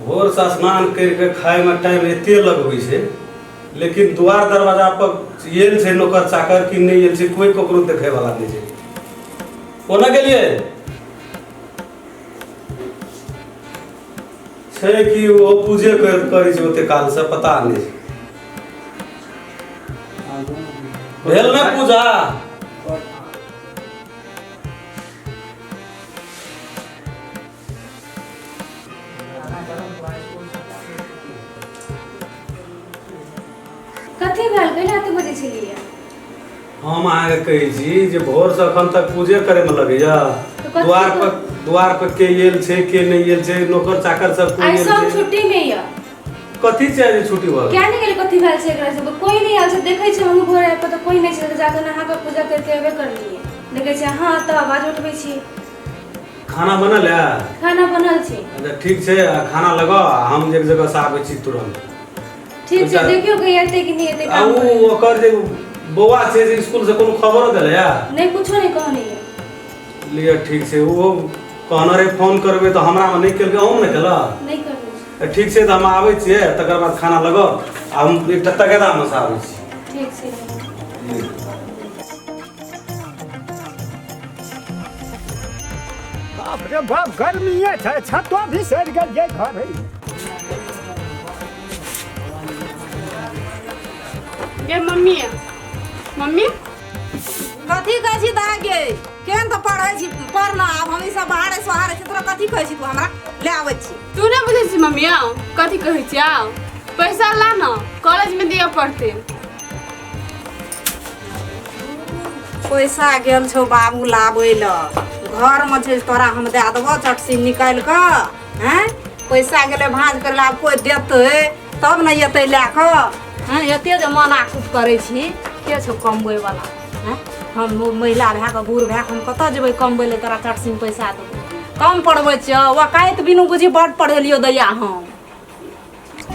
भोर से स्नान करके खाए में टाइम एते लगबै छै, लेकिन द्वार दरवाजा पर येल छै नौकर चाकर कि नहीं येल छै कोई ककरो देखे वाला नहीं छै। कोना गेलिए छै कि वो पूजे करै छै ओते काल से पता नहीं भेल ना पूजा। कथी भेल कहिया तक बजै छलियै? हम अहाँके कहै छी जे भोर से अखन तक पूजे करे में लगैया, द्वार पर के येल छै के नहीं येल छै, नौकर चाकर सब कोई आई येल सब छै। छुट्टी में या कथी छै जे छुट्टी भऽ क्या नहीं गेल? कथी भेल छै एकरा सब? कोई नहीं आयल छै, देखै छै हम भोर आइ पर तऽ कोई नहीं छै, जाके नहा के पूजा करके एबे करलिए। देखै छै हां त आवाज उठबै छी। खाना बनल है? खाना बनल छै। अच्छा ठीक छै, खाना लगाओ, हम एक जगह से आबै छी तुरंत। ठीक छै, देखियो कि एतै कि नहीं एतै काम आ करे। उ ओकर जे बौआ छै जे स्कूल से कोनो खबरो देले या? नहीं कुछो नहीं कहने है। लिया ठीक छै, वो कहना रे फोन करबै तऽ हमरा में नहीं केलकै, अहूँ नहीं केला? नहीं करबै। ठीक छै तऽ हम आबै छियै, तकर बाद खाना लगाओ आ हम एकटा तगेदा में से आबै छी। ठीक छै। बाप रे बाप गर्मी है, छतो भी सड़ गल ये घर है। गे मम्मी मम्मी कथी कहै छी दागे? केहन तऽ पढ़ै छी पढ़ना, आब हम ई सब बाहरे सोहारे छी, तोरा कथी कहै छी तू हमरा ले आबै छी? तू नहीं बुझे छी मम्मी कथी कहै छी? पैसा ला ना, कॉलेज में दिया पड़ते। पैसा गेल छौ बाबू लाबै ल, घर में छै तोरा हम दे देबो चटसी निकाल के। हैं पैसा गेले भांज कर ला, कोई देतै तब न एतै ले के। हैं एते जे मना कुट करै छी, के छौ कमबै वाला? हैं हम महिला भए के बूढ़ भए के हम कतऽ जेबै कमबै ले? तोरा चटसी पैसा देबै? कम पढ़बै छ वकायत बिनु बुझी बड पढ़ेलियो दैया हम।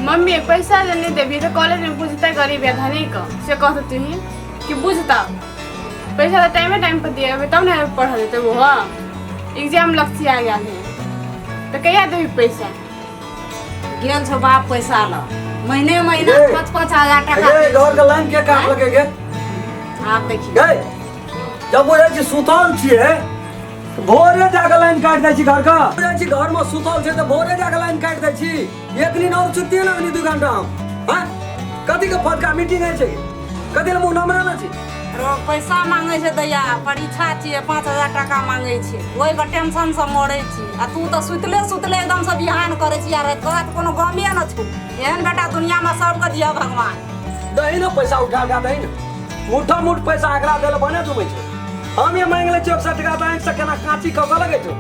मम्मी पैसा जे नहीं देबी तो कॉलेज में बुझते गरीब है धनिक से कहते तू ही कि बुझता पैसा तो टाइम पर दिए तब ना पढ़ देते वो। एग्जाम लक्ष्य आ गया है तो कहिया देबी पैसा? गेल छौ बाप पैसा ल, महीने महीना 5,000 टका। घर के लाइन के काट लगे गे? आप देखिए गे जब बोले छी सुतल छिए भोरे जाके लाइन काट दै छी घर का। बोले छी घर में सुतल छै त भोरे जाके लाइन काट दै छी। एक दिन और छुट्टी लगनी 2 घंटा हम। हां कथी के फटका मीटिंग है छै? कथी ले मुंह नमरा ना छी? पैसा मांगे छै दैया, परीक्षा छिए 5,000 टका मांगे छै, ओइ के टेंशन से मरै छी। आ तू तो सुतले एकदम से बिहान करे छी यार, तोरा त कोनो गमे न छौ। एहन बेटा दुनिया में सबके दिया भगवान। दही ना पैसा उठा दही ना, मुठा मुठ पैसा एकरा देले बने दुबै छै। हम ये मांग ले 61 टका बैंक से केना कांची क के लगे छौ?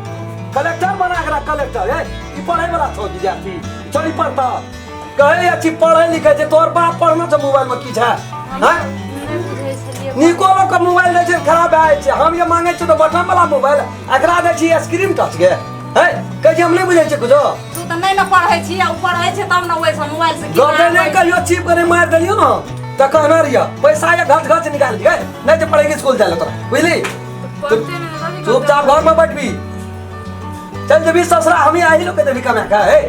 कलेक्टर बना एकरा कलेक्टर है। ई पढ़े वाला छौ विद्यार्थी चली पढ़ता कहे अच्छी पढ़े लिखे छै। तोर बाप पढ़ना छ मोबाइल में की छै? हां निकोलो का मोबाइल दे छै खराब है छै। हम ये मांगे छ तो बटन वाला मोबाइल, एकरा दे छी स्क्रीन टच के। है कहे हम नहीं बुझै छै कुछो। तू त नहीं न पढ़ै छी, आ पढ़ै छै तब न ओइ से मोबाइल से की गलती नहीं कहियो, चीप करे मार देलियो ना त कहना रिया पैसा ये घट घट निकाल दिए नहीं तो पढ़ेगी स्कूल जाले तोरा बुझली? चुपचाप घर में बैठबी, चल जबी ससुरा हम आई लोग के देबी कमा का है।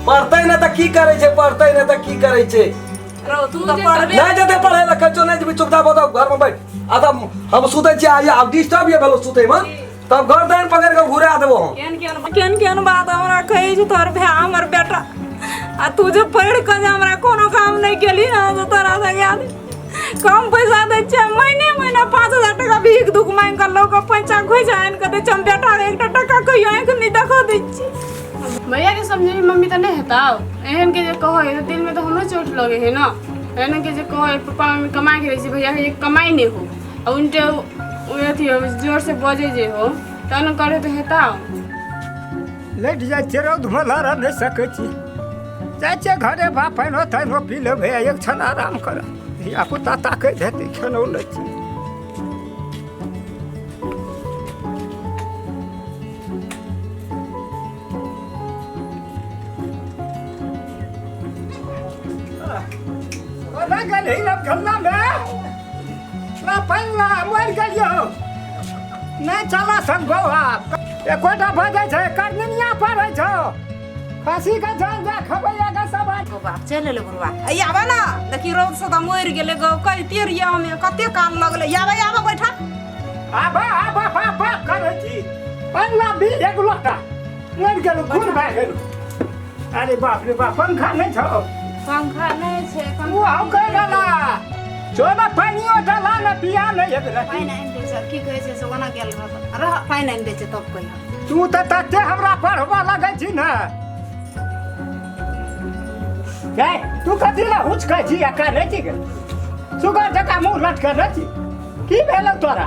पढ़ते न त की करे छै, पढ़ते न त की करे छै? रो तू त पढ़बे नहीं जते पढ़े ल कचो नहीं जबी चुपचाप बताओ घर में बैठ। आदम हम सुते छी आ अब डिस्टर्ब ये भेलो सुते में तब घर दैन पकड़ के घुरा देबो हम। केन बात हमरा कहै छी तोर भे हमर बेटा, आ तू जे पढ़ के जे हमरा कोनो काम नहीं केली ना तो तोरा से याद कम पैसा दे छै। महीने 5,000 टका भीख दुख मांग कर लोग पैसा खोज आन के दे हम बेटा रे 1 टका कहियो आंख नहीं देखो दै छी। भैया के समझे मम्मी तो नहीं हेता एहन के जे कहो है दिल में तो हमरो चोट लगे है ना। एहन के जे कहो पापा मम्मी कमा के रही भैया ये कमाई नहीं हो और उनटे अथी जोर से बजे जे हो तन करे तो हेता। लेट जाए छै रौद में लड़ नहीं सकै छी, जाए छै घरे बाप है तैनो पी लेबै, एक क्षण आराम कर। धिया पुता ताकै देतै खेनो लै छी। गल ही लब गल्ला में ना पल्ला मर गलियो नहीं चला सकबो। आप एकोटा भजे छै करनिया पड़ै छौ फांसी का जान जा खबैया का सब ओ बाप चल ले बुढ़वा आई आवा ना देखी रोड से तो मर गेले गो कहते रिया में कते काल लगले आवा आवा बैठा आबा आबा बाबा करे छी पन्ना भी एक लोटा मर गेलो खून भाग गेलो अरे बाप रे बाप पंखा नहीं छो पंखा नहीं छे वो हम कह गला सोना पानी उठला न पिया नहीं है पाइन आइन दे सर की कहे छे सोना गेल रह पाइन आइन दे छे तब कहिया तू तो तते हमरा पढ़वा लगे छी ना काय तू कथी ला हुच कह छी का नहीं छी सुगर जका मुंह लटका नहीं छी की भेलो तोरा